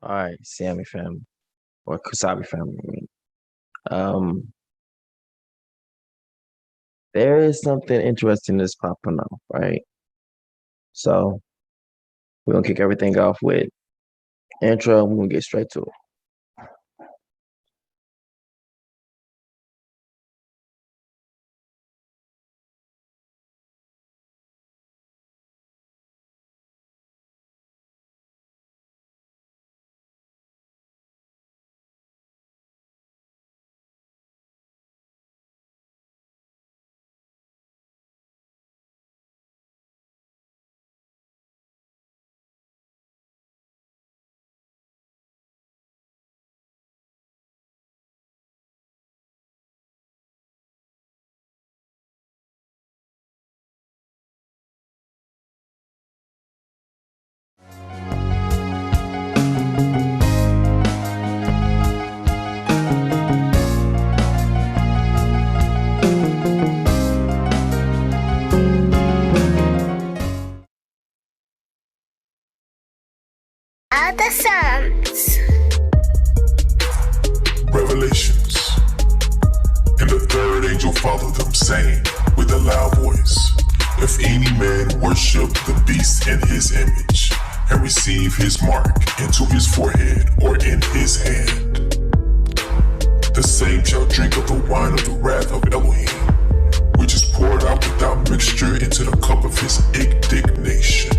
All right, Sammy family or Kusabi family. Um, there is something interesting that's popping up, right? So we're gonna kick everything off with intro. We're gonna get straight to it. Other Psalms. Revelations. And the third angel followed them, saying with a loud voice, if any man worship the beast in his image, and receive his mark into his forehead or in his hand, the same shall drink of the wine of the wrath of Elohim, which is poured out without mixture into the cup of his indignation.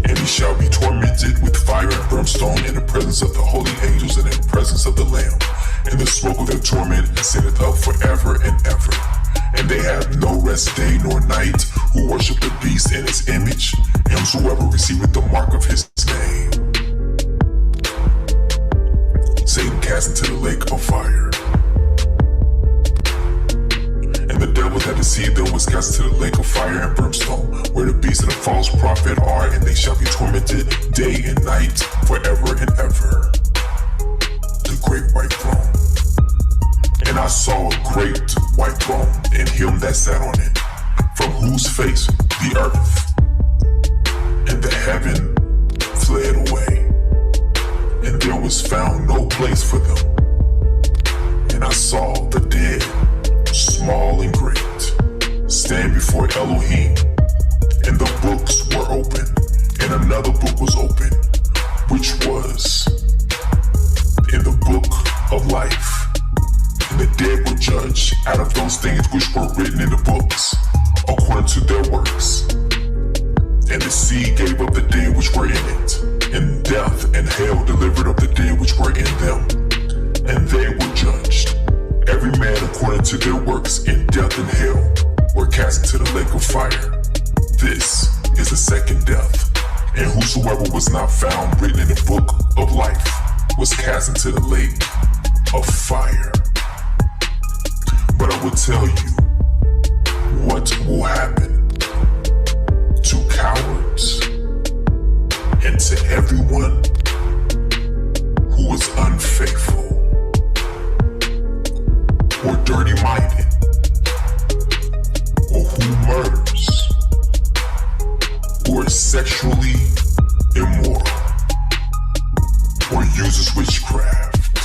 And he shall be tormented with fire and brimstone in the presence of the holy angels and in the presence of the Lamb. And the smoke of their torment ascendeth up forever and ever. And they have no rest day nor night who worship the beast in his image, and whosoever receiveth the mark of his name. Satan cast into the lake of fire. And the devil that deceived them was cast into the lake of fire and brimstone, where the beast and the false prophet are, and they shall be tormented day and night forever and ever. The great white throne. And I saw a great white throne, and him that sat on it, from whose face the earth and the heaven fled away, and there was found no place for them. And I saw the dead, small and great, stand before Elohim, and the books were open, and another book was open, which was in the book of life. And the dead were judged out of those things which were written in the books, according to their works. And the sea gave up the dead which were in it, and death and hell delivered up the dead which were in them. And they were judged, every man according to their works, in death and hell were cast into the lake of fire. This is the second death. And whosoever was not found written in the book of life was cast into the lake of fire. But I will tell you what will happen to cowards and to everyone who is unfaithful or dirty-minded or who murders or is sexually immoral or uses witchcraft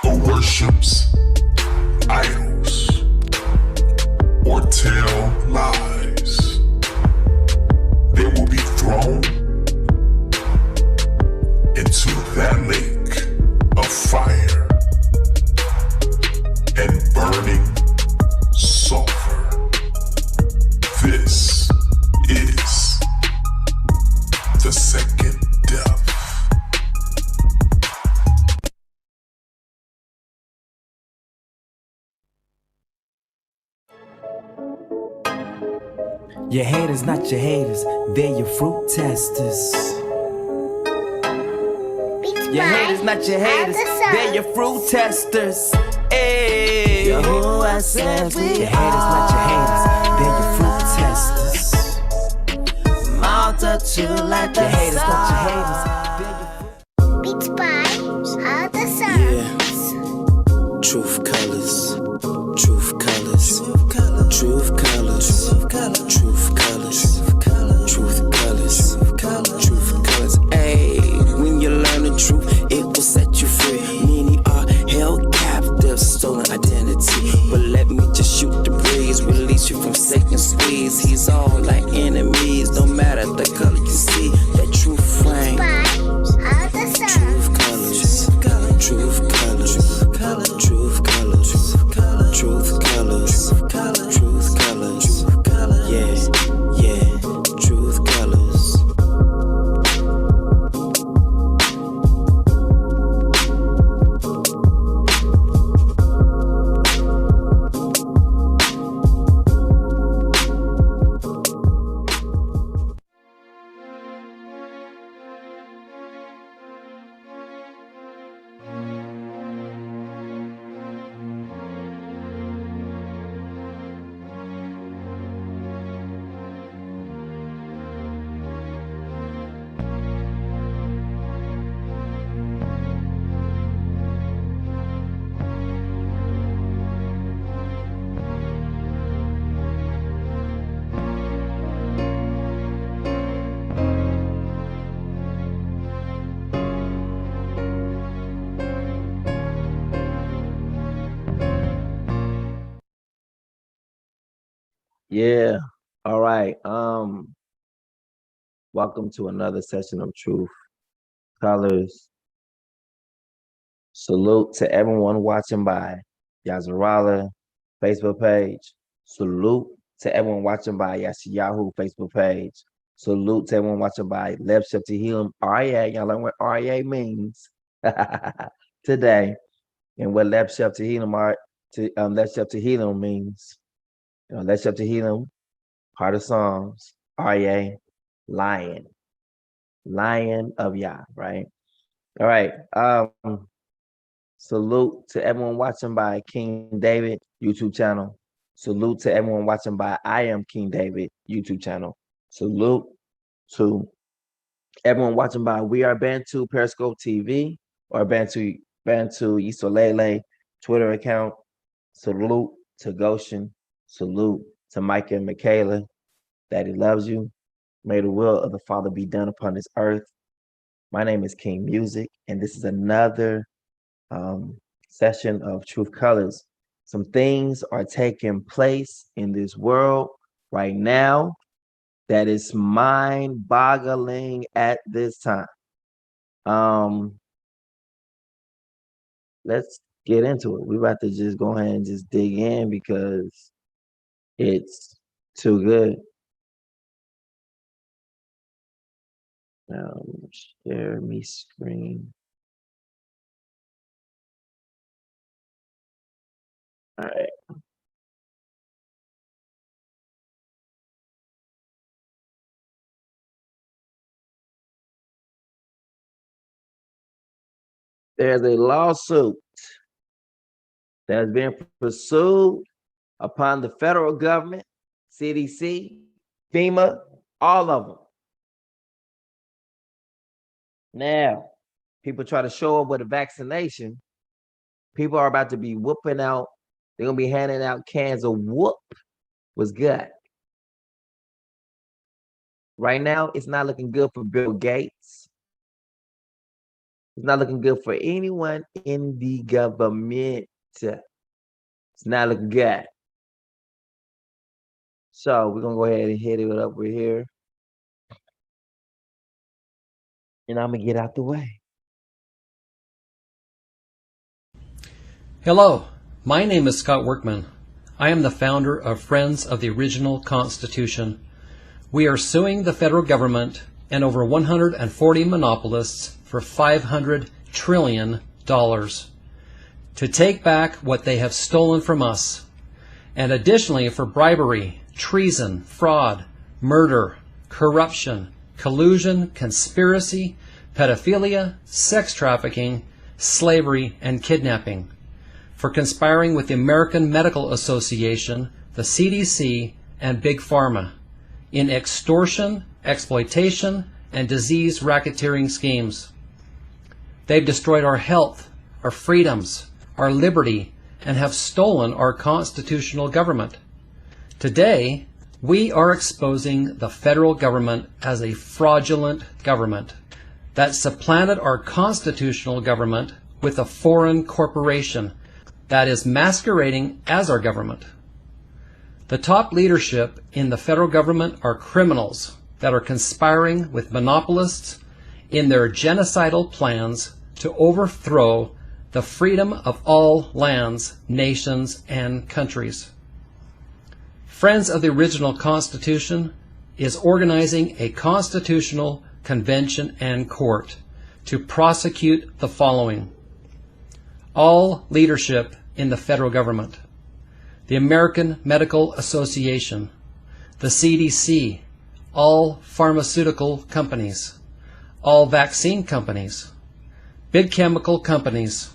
or worships idols or tell lies. They will be thrown into that lake of fire and burning sulfur. This is the second death. Your haters, not your haters, they're your fruit testers. Your haters, not your haters, they're your fruit testers. Hey, Yahuwah says your haters, not your haters, they're your fruit testers. Multitude like your haters, not your haters, Beats by Other Psalms. Truth colors, truth colors, truth colors, truth colors, truth colors, truth colors, truth colors. him sick and squeeze. He's all like enemies, no matter the color you see. That truth flame. Truth colors. Truth colors. Truth colors. Truth colors. Truth colors. Yeah, yeah. Truth colors. Yeah. All right. Welcome to another session of Truth Colors. Salute to everyone watching by Yazarala Facebook page. Salute to everyone watching by Yahoo Facebook page. Salute to everyone watching by Left Shift to Heal REA. Y'all learn what REA means today, and what Left Shift to Heal Left Shift to Heal means. Left Shift to Heal, Heart of Psalms, REA, Lion of Yah, right? All right. Salute to everyone watching by King David YouTube channel. Salute to everyone watching by I Am King David YouTube channel. Salute to everyone watching by We Are Bantu Periscope TV or Bantu Isolele Twitter account. Salute to Goshen. Salute to Micah and Michaela. Daddy loves you. May the will of the Father be done upon this earth. My name is King Music, and this is another session of Truth Colors. Some things are taking place in this world right now that is mind-boggling at this time. Let's get into it. We're about to just go ahead and just dig in because it's too good. Share me screen. All right. There's a lawsuit that has been pursued upon the federal government, CDC, FEMA, all of them. Now, people try to show up with a vaccination. People are about to be whooping out. They're going to be handing out cans of whoop. What's good? Right now, it's not looking good for Bill Gates. It's not looking good for anyone in the government. It's not looking good. So we're going to go ahead and hit it up right here. And I'm going to get out the way. Hello, my name is Scott Workman. I am the founder of Friends of the Original Constitution. We are suing the federal government and over 140 monopolists for $500 trillion to take back what they have stolen from us, and additionally for bribery, treason, fraud, murder, corruption, collusion, conspiracy, pedophilia, sex trafficking, slavery, and kidnapping, for conspiring with the American Medical Association, the CDC, and Big Pharma in extortion, exploitation, and disease racketeering schemes. They've destroyed our health, our freedoms, our liberty, and have stolen our constitutional government. Today, we are exposing the federal government as a fraudulent government that supplanted our constitutional government with a foreign corporation that is masquerading as our government. The top leadership in the federal government are criminals that are conspiring with monopolists in their genocidal plans to overthrow the freedom of all lands, nations, and countries. Friends of the Original Constitution is organizing a constitutional convention and court to prosecute the following: all leadership in the federal government, the American Medical Association, the CDC, all pharmaceutical companies, all vaccine companies, big chemical companies,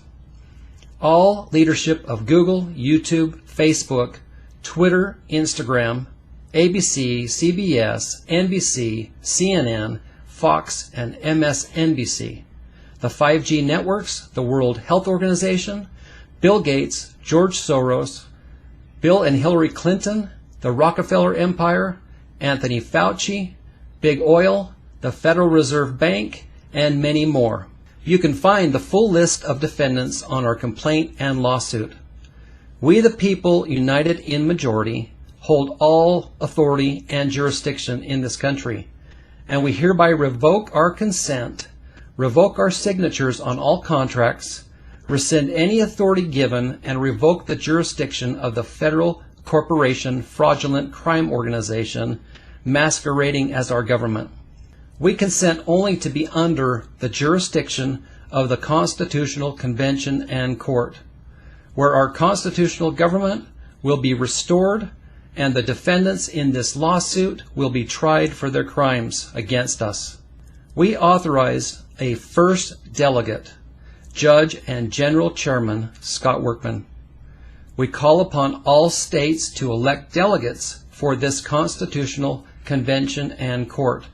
all leadership of Google, YouTube, Facebook, Twitter, Instagram, ABC, CBS, NBC, CNN, Fox, and MSNBC, the 5G networks, the World Health Organization, Bill Gates, George Soros, Bill and Hillary Clinton, the Rockefeller Empire, Anthony Fauci, Big Oil, the Federal Reserve Bank, and many more. You can find the full list of defendants on our complaint and lawsuit. We the people, united in majority, hold all authority and jurisdiction in this country, and we hereby revoke our consent, revoke our signatures on all contracts, rescind any authority given, and revoke the jurisdiction of the federal corporation fraudulent crime organization masquerading as our government. We consent only to be under the jurisdiction of the Constitutional Convention and Court, where our constitutional government will be restored and the defendants in this lawsuit will be tried for their crimes against us. We authorize a first delegate, Judge and General Chairman Scott Workman. We call upon all states to elect delegates for this Constitutional Convention and Court,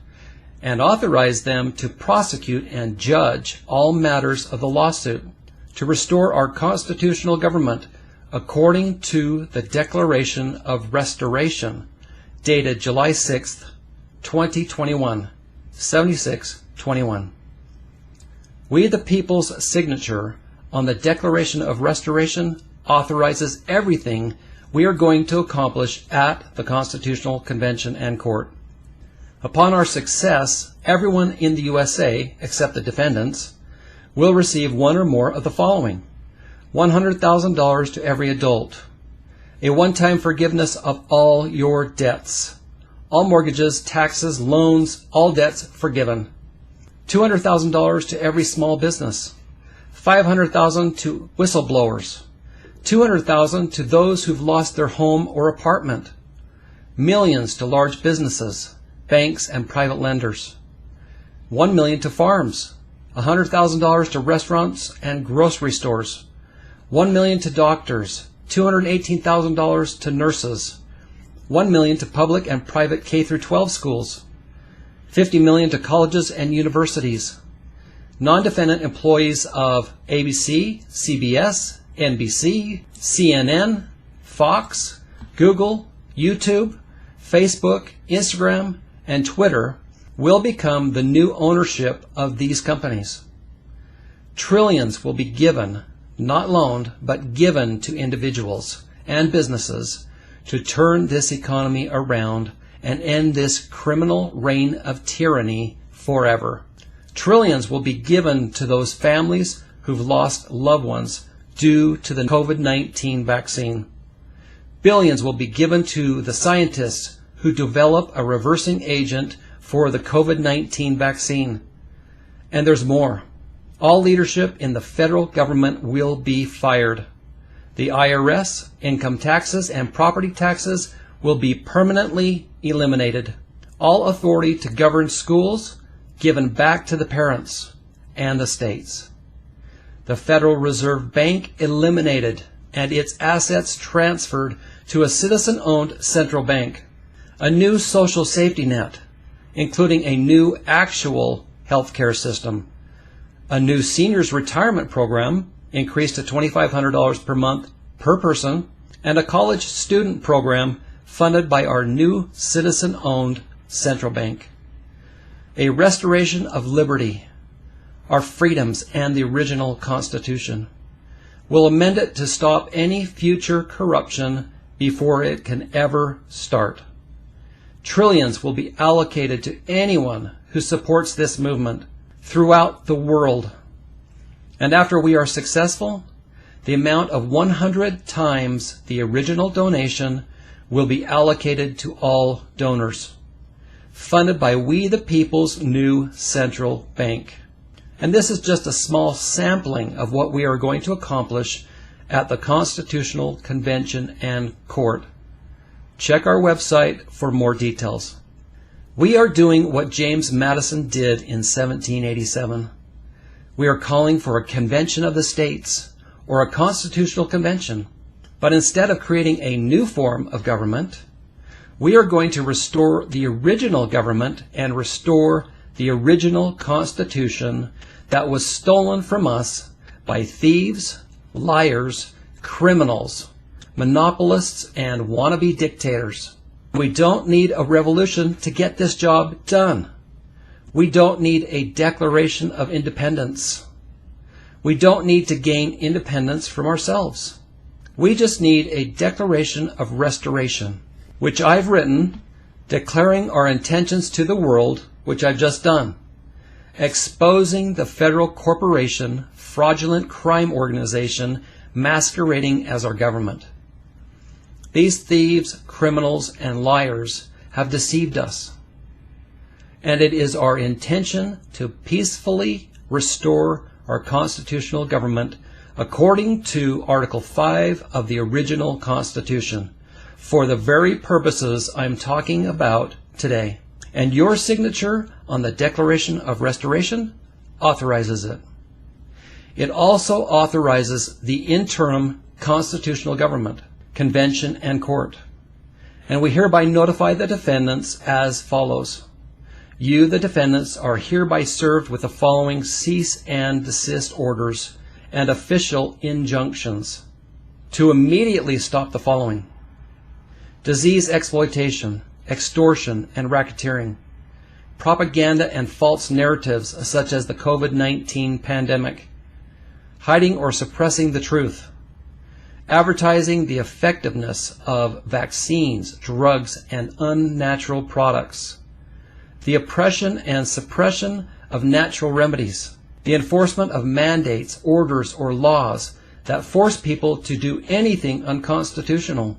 and authorize them to prosecute and judge all matters of the lawsuit, to restore our constitutional government according to the Declaration of Restoration, dated July 6, 2021, 7621. We the people's signature on the Declaration of Restoration authorizes everything we are going to accomplish at the Constitutional Convention and Court. Upon our success, everyone in the USA, except the defendants, will receive one or more of the following: $100,000 to every adult, a one-time forgiveness of all your debts, all mortgages, taxes, loans, all debts forgiven, $200,000 to every small business, $500,000 to whistleblowers, $200,000 to those who've lost their home or apartment, millions to large businesses, banks, and private lenders, $1 million to farms, $100,000 to restaurants and grocery stores, $1 million to doctors, $218,000 to nurses, $1 million to public and private K-12 schools, $50 million to colleges and universities, non-defendant employees of ABC, CBS, NBC, CNN, Fox, Google, YouTube, Facebook, Instagram, and Twitter will become the new ownership of these companies. Trillions will be given, not loaned, but given to individuals and businesses to turn this economy around and end this criminal reign of tyranny forever. Trillions will be given to those families who've lost loved ones due to the COVID-19 vaccine. Billions will be given to the scientists who develop a reversing agent for the COVID-19 vaccine. And there's more. All leadership in the federal government will be fired. The IRS, income taxes, and property taxes will be permanently eliminated. All authority to govern schools given back to the parents and the states. The Federal Reserve Bank eliminated and its assets transferred to a citizen-owned central bank. A new social safety net, including a new actual health care system. A new seniors retirement program increased to $2,500 per month per person, and a college student program funded by our new citizen-owned central bank. A restoration of liberty, our freedoms, and the original Constitution. We'll amend it to stop any future corruption before it can ever start. Trillions will be allocated to anyone who supports this movement throughout the world. And after we are successful, the amount of 100 times the original donation will be allocated to all donors, funded by We the People's new central bank. And this is just a small sampling of what we are going to accomplish at the Constitutional Convention and Court. Check our website for more details. We are doing what James Madison did in 1787. We are calling for a convention of the states, or a constitutional convention. But instead of creating a new form of government, we are going to restore the original government and restore the original Constitution that was stolen from us by thieves, liars, criminals, monopolists, and wannabe dictators. We don't need a revolution to get this job done. We don't need a Declaration of Independence. We don't need to gain independence from ourselves. We just need a Declaration of Restoration, which I've written, declaring our intentions to the world, which I've just done, exposing the federal corporation, fraudulent crime organization masquerading as our government. These thieves, criminals, and liars have deceived us. And it is our intention to peacefully restore our constitutional government according to Article 5 of the original Constitution for the very purposes I'm talking about today. And your signature on the Declaration of Restoration authorizes it. It also authorizes the interim constitutional government, convention, and court. And we hereby notify the defendants as follows. You, the defendants, are hereby served with the following cease and desist orders and official injunctions to immediately stop the following: disease exploitation, extortion, and racketeering, propaganda and false narratives such as the COVID-19 pandemic, hiding or suppressing the truth, advertising the effectiveness of vaccines, drugs, and unnatural products, the oppression and suppression of natural remedies, the enforcement of mandates, orders, or laws that force people to do anything unconstitutional,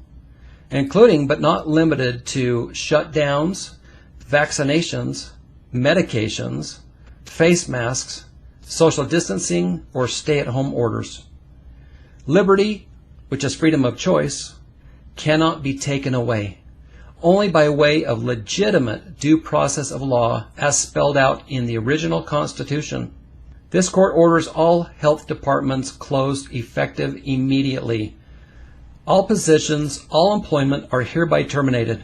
including but not limited to shutdowns, vaccinations, medications, face masks, social distancing, or stay-at-home orders. Liberty, which is freedom of choice, cannot be taken away, only by way of legitimate due process of law as spelled out in the original Constitution. This court orders all health departments closed effective immediately. All positions, all employment are hereby terminated.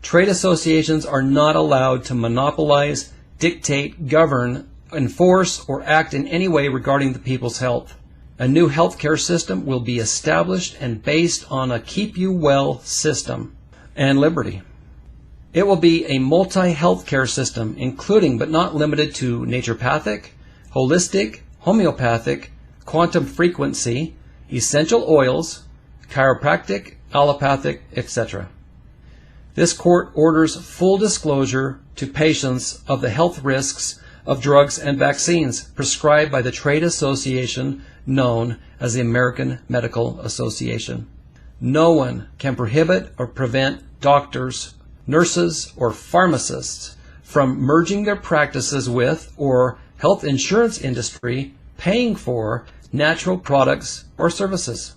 Trade associations are not allowed to monopolize, dictate, govern, enforce, or act in any way regarding the people's health. A new healthcare system will be established and based on a keep you well system and liberty. It will be a multi-healthcare system, including but not limited to naturopathic, holistic, homeopathic, quantum frequency, essential oils, chiropractic, allopathic, etc. This court orders full disclosure to patients of the health risks of drugs and vaccines prescribed by the trade association known as the American Medical Association. No one can prohibit or prevent doctors, nurses, or pharmacists from merging their practices with or health insurance industry paying for natural products or services.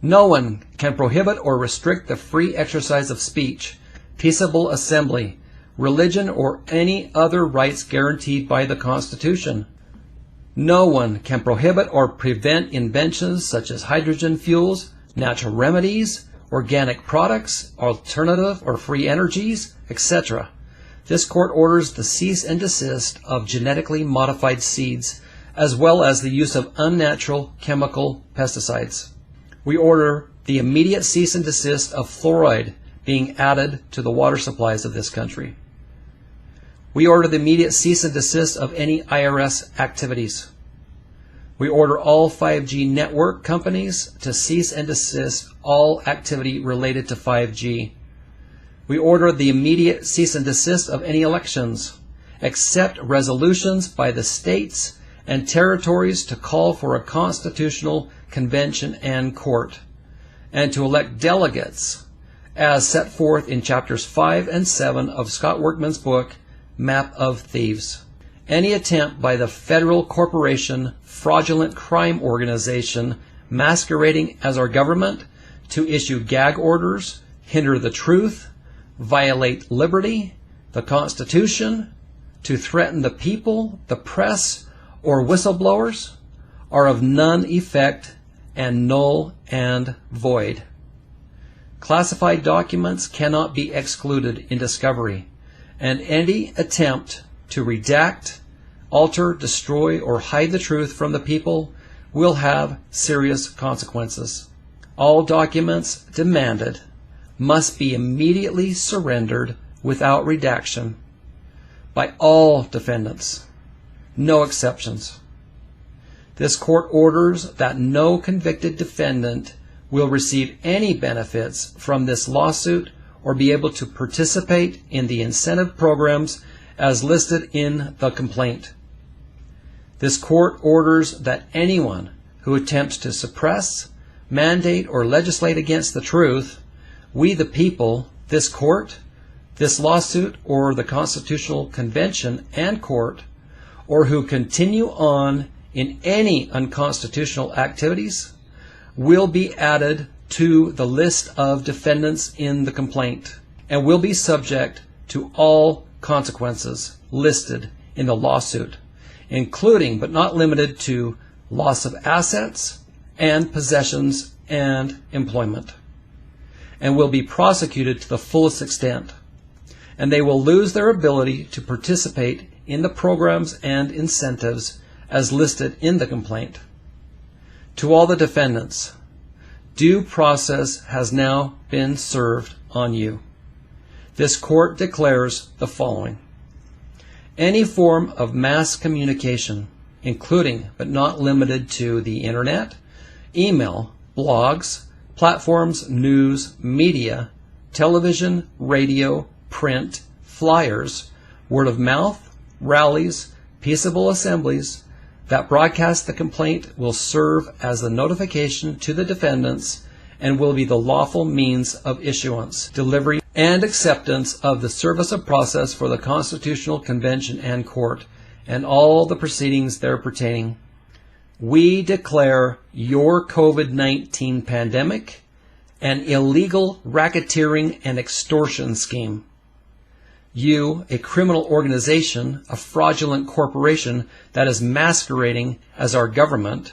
No one can prohibit or restrict the free exercise of speech, peaceable assembly, religion, or any other rights guaranteed by the Constitution. No one can prohibit or prevent inventions such as hydrogen fuels, natural remedies, organic products, alternative or free energies, etc. This court orders the cease and desist of genetically modified seeds, as well as the use of unnatural chemical pesticides. We order the immediate cease and desist of fluoride being added to the water supplies of this country. We order the immediate cease and desist of any IRS activities. We order all 5G network companies to cease and desist all activity related to 5G. We order the immediate cease and desist of any elections, accept resolutions by the states and territories to call for a constitutional convention and court, and to elect delegates as set forth in chapters 5 and 7 of Scott Workman's book, Map of Thieves. Any attempt by the federal corporation fraudulent crime organization masquerading as our government to issue gag orders, hinder the truth, violate liberty, the Constitution, to threaten the people, the press, or whistleblowers are of none effect and null and void. Classified documents cannot be excluded in discovery, and any attempt to redact, alter, destroy, or hide the truth from the people will have serious consequences. All documents demanded must be immediately surrendered without redaction by all defendants, no exceptions. This court orders that no convicted defendant will receive any benefits from this lawsuit or be able to participate in the incentive programs as listed in the complaint. This court orders that anyone who attempts to suppress, mandate, or legislate against the truth, we the people, this court, this lawsuit, or the Constitutional Convention and court, or who continue on in any unconstitutional activities, will be added to the list of defendants in the complaint and will be subject to all consequences listed in the lawsuit, including but not limited to loss of assets and possessions and employment, and will be prosecuted to the fullest extent. And they will lose their ability to participate in the programs and incentives as listed in the complaint. To all the defendants, due process has now been served on you. This court declares the following. Any form of mass communication, including but not limited to the internet, email, blogs, platforms, news, media, television, radio, print, flyers, word of mouth, rallies, peaceable assemblies that broadcast the complaint will serve as the notification to the defendants and will be the lawful means of issuance, delivery, and acceptance of the service of process for the Constitutional Convention and Court, and all the proceedings there pertaining. We declare your COVID-19 pandemic an illegal racketeering and extortion scheme. You, a criminal organization, a fraudulent corporation that is masquerading as our government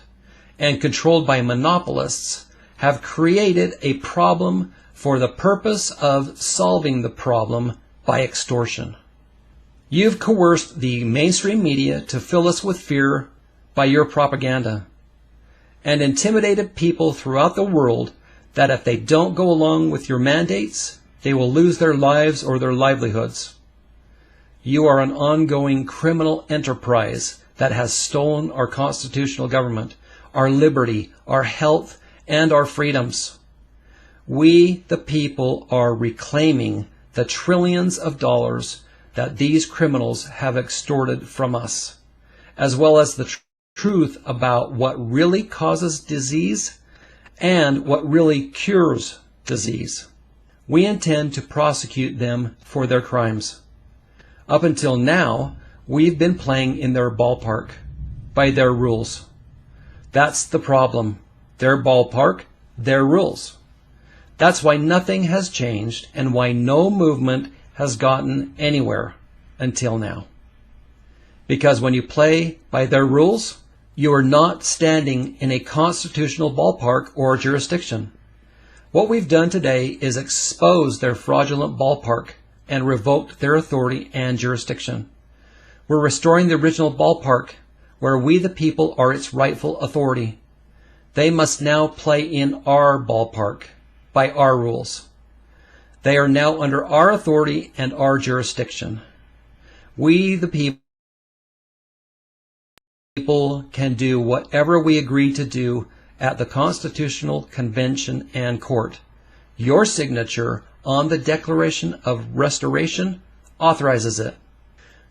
and controlled by monopolists, have created a problem for the purpose of solving the problem by extortion. You've coerced the mainstream media to fill us with fear by your propaganda and intimidated people throughout the world that if they don't go along with your mandates, they will lose their lives or their livelihoods. You are an ongoing criminal enterprise that has stolen our constitutional government, our liberty, our health, and our freedoms. We, the people, are reclaiming the trillions of dollars that these criminals have extorted from us, as well as the truth about what really causes disease and what really cures disease. We intend to prosecute them for their crimes. Up until now, we've been playing in their ballpark, by their rules. That's the problem. Their ballpark, their rules. That's why nothing has changed and why no movement has gotten anywhere until now. Because when you play by their rules, you are not standing in a constitutional ballpark or jurisdiction. What we've done today is expose their fraudulent ballpark and revoked their authority and jurisdiction. We're restoring the original ballpark where we the people are its rightful authority. They must now play in our ballpark by our rules. They are now under our authority and our jurisdiction. We the people people can do whatever we agree to do at the Constitutional Convention and Court. Your signature on the Declaration of Restoration authorizes it.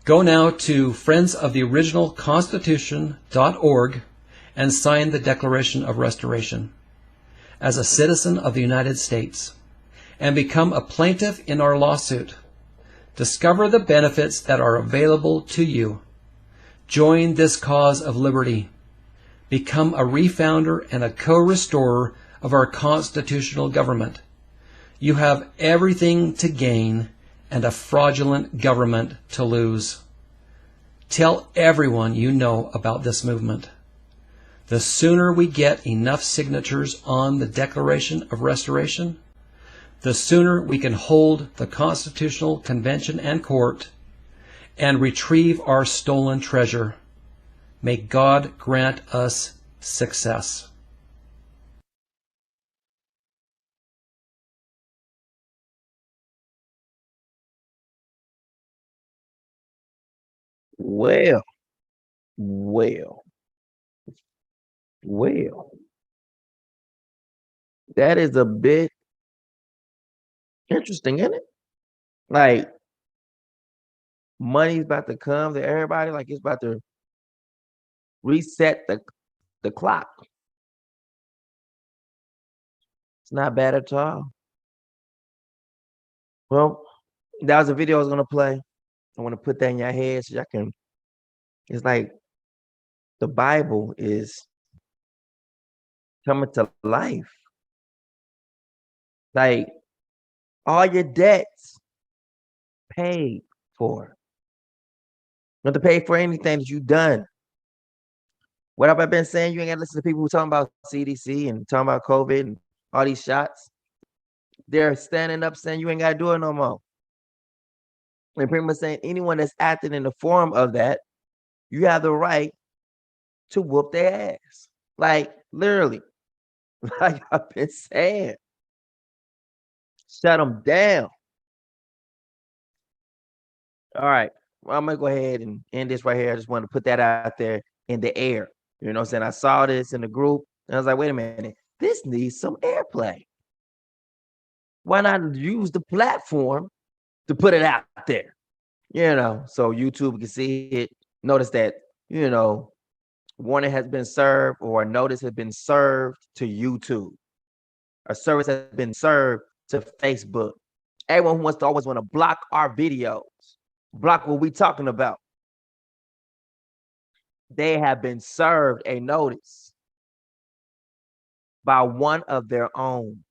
Go now to friendsoftheoriginalconstitution.org and sign the Declaration of Restoration as a citizen of the United States and become a plaintiff in our lawsuit. Discover the benefits that are available to you. Join this cause of liberty. Become a refounder and a co-restorer of our constitutional government. You have everything to gain and a fraudulent government to lose. Tell everyone you know about this movement. The sooner we get enough signatures on the Declaration of Restoration, the sooner we can hold the Constitutional Convention and Court and retrieve our stolen treasure. May God grant us success. Well, that is a bit interesting, isn't it? Like, money's about to come to everybody, like it's about to reset the clock. It's not bad at all. Well, that was a video I was gonna play. I want to put that in your head so y'all can. It's like the Bible is coming to life. Like all your debts paid for. You don't have to pay for anything that you've done. What have I been saying? You ain't got to listen to people who talking about CDC and talking about COVID and all these shots. They're standing up saying you ain't got to do it no more. And pretty much saying anyone that's acting in the form of that, you have the right to whoop their ass. Like literally, like I've been saying, shut them down. All right, well, I'm gonna go ahead and end this right here. I just want to put that out there in the air. You know what I'm saying? I saw this in the group and I was like, wait a minute, this needs some airplay. Why not use the platform to put it out there? You know, so YouTube can see it. Notice that, you know, warning has been served or a notice has been served to YouTube. A service has been served to Facebook. Everyone who wants to always want to block our videos, block what we talking about, they have been served a notice by one of their own.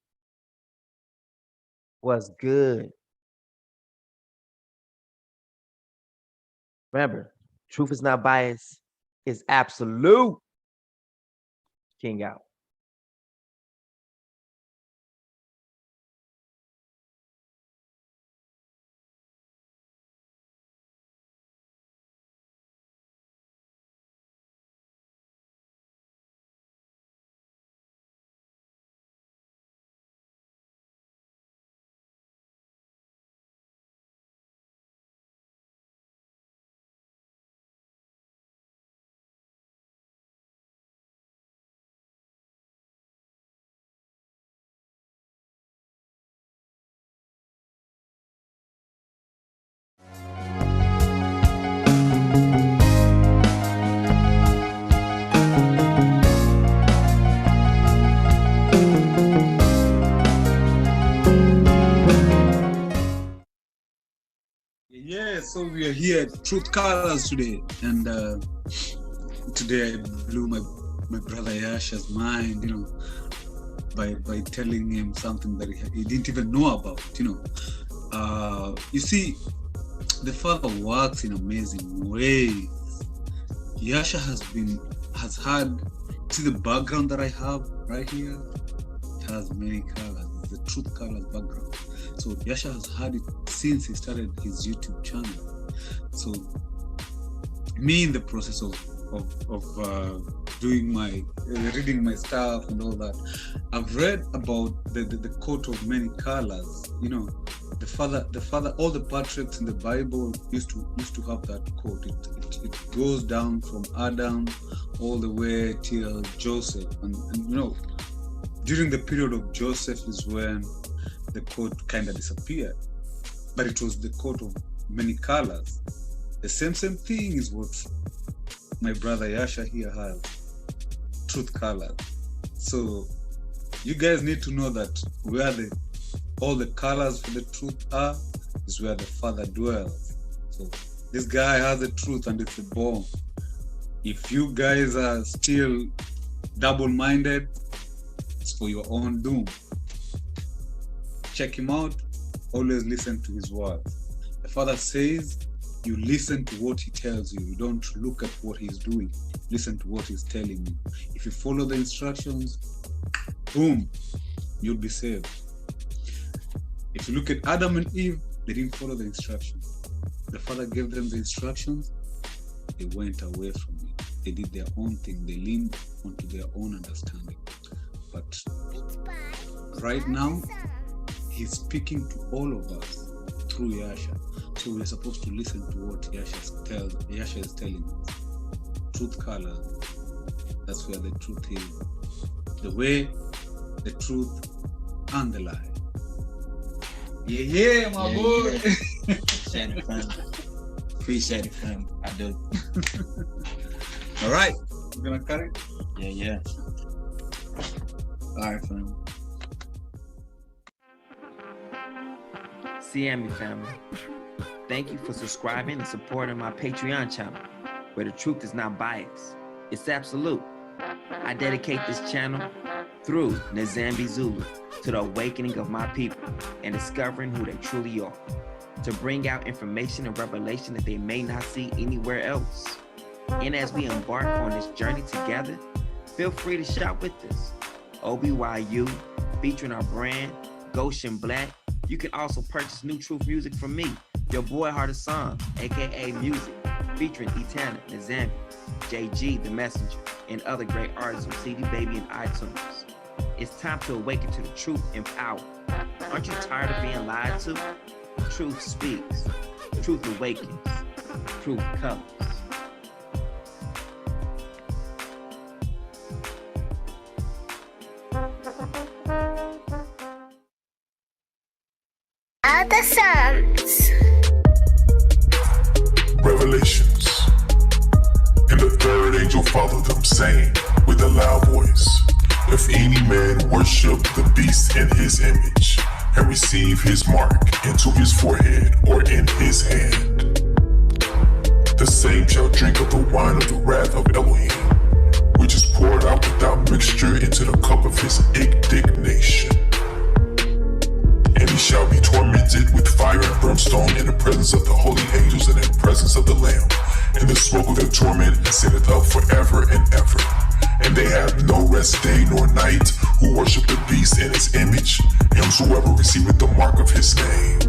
Was good. Remember, truth is not biased, it's absolute. King out. Yeah, so we are here at Truth Colors today, and today I blew my brother Yasha's mind, you know, by telling him something that he didn't even know about, you know. You see, the Father works in amazing ways. Yasha has had, see the background that I have right here? It has many colors. It's the Truth Colors background. So Yasha has had it since he started his YouTube channel. So me in the process of doing my reading my stuff and all that, I've read about the coat of many colors, you know, the father, all the patriarchs in the Bible used to have that quote. It goes down from Adam all the way till Joseph, and you know, during the period of Joseph is when the coat kind of disappeared, but it was the coat of many colors. The same thing is what my brother Yasha here has, truth colors. So you guys need to know that where all the colors for the truth are is where the Father dwells. So this guy has the truth and it's a bomb. If you guys are still double-minded, it's for your own doom. Check him out. Always listen to his words. The Father says you listen to what he tells you. You don't look at what he's doing. Listen to what he's telling you. If you follow the instructions, boom, you'll be saved. If you look at Adam and Eve, they didn't follow the instructions. The Father gave them the instructions. They went away from it. They did their own thing. They leaned onto their own understanding. But right now, he's speaking to all of us through Yasha. So we're supposed to listen to what Yasha is telling us. Truth colors. That's where the truth is. The way, the truth, and the lie. Yeah, my boy. Appreciate it, fam. Appreciate it, fam. I do. All right. You gonna cut it? Yeah. All right, fam. CME family, thank you for subscribing and supporting my Patreon channel, where the truth is not biased. It's absolute. I dedicate this channel through Nzambi Zulu to the awakening of my people and discovering who they truly are, to bring out information and revelation that they may not see anywhere else. And as we embark on this journey together, feel free to shop with us. OBYU, featuring our brand, Goshen Black. You can also purchase New Truth music from me, your boy Heart of Song, aka Music, featuring Etana, Nzambi, JG the Messenger, and other great artists on CD Baby and iTunes. It's time to awaken to the truth and power. Aren't you tired of being lied to? Truth speaks. Truth awakens. Truth colors. Other Psalms. Revelations. And the third angel followed them, saying with a loud voice, if any man worship the beast in his image, and receive his mark into his forehead or in his hand, the same shall drink of the wine of the wrath of Elohim, which is poured out without mixture into the cup of his indignation. And he shall be tormented with fire and brimstone in the presence of the holy angels and in the presence of the Lamb. And the smoke of their torment ascendeth up forever and ever. And they have no rest day nor night who worship the beast in his image, and whosoever receiveth the mark of his name.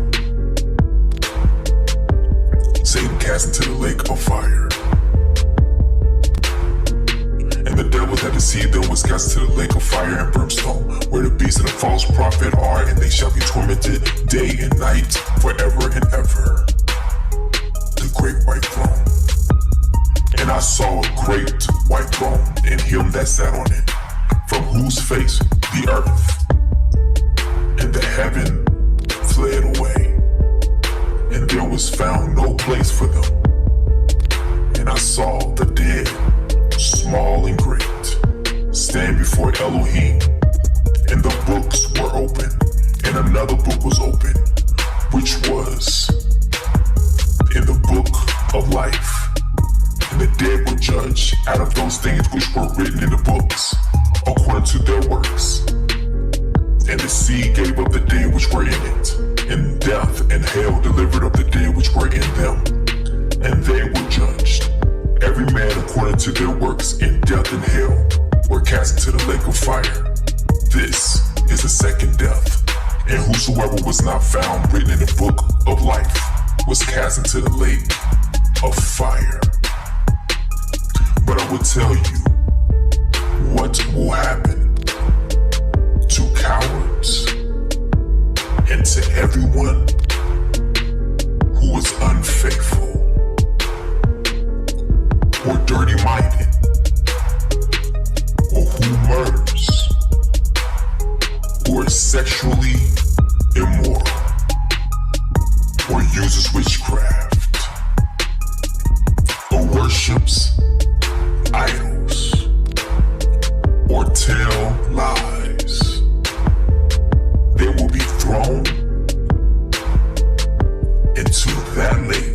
Satan cast into the lake of fire. And the devil that deceived them was cast into the lake of fire and brimstone, where the beast and the false prophet are, and they shall be tormented day and night forever and ever. The great white throne. And I saw a great white throne, and him that sat on it, from whose face the earth and the heaven fled away, and there was found no place for them. And I saw the dead, small and great, stand before Elohim, and the books were open, and another book was open, which was in the book of life. And the dead were judged out of those things which were written in the books, according to their works. And the sea gave up the dead which were in it, and death and hell delivered up the dead which were in them. And they were judged, every man according to their works, and death and hell were cast into the lake of fire. This is the second death. And whosoever was not found written in the book of life was cast into the lake of fire. But I will tell you what will happen to cowards and to everyone uses witchcraft or worships idols or tell lies, they will be thrown into that lake.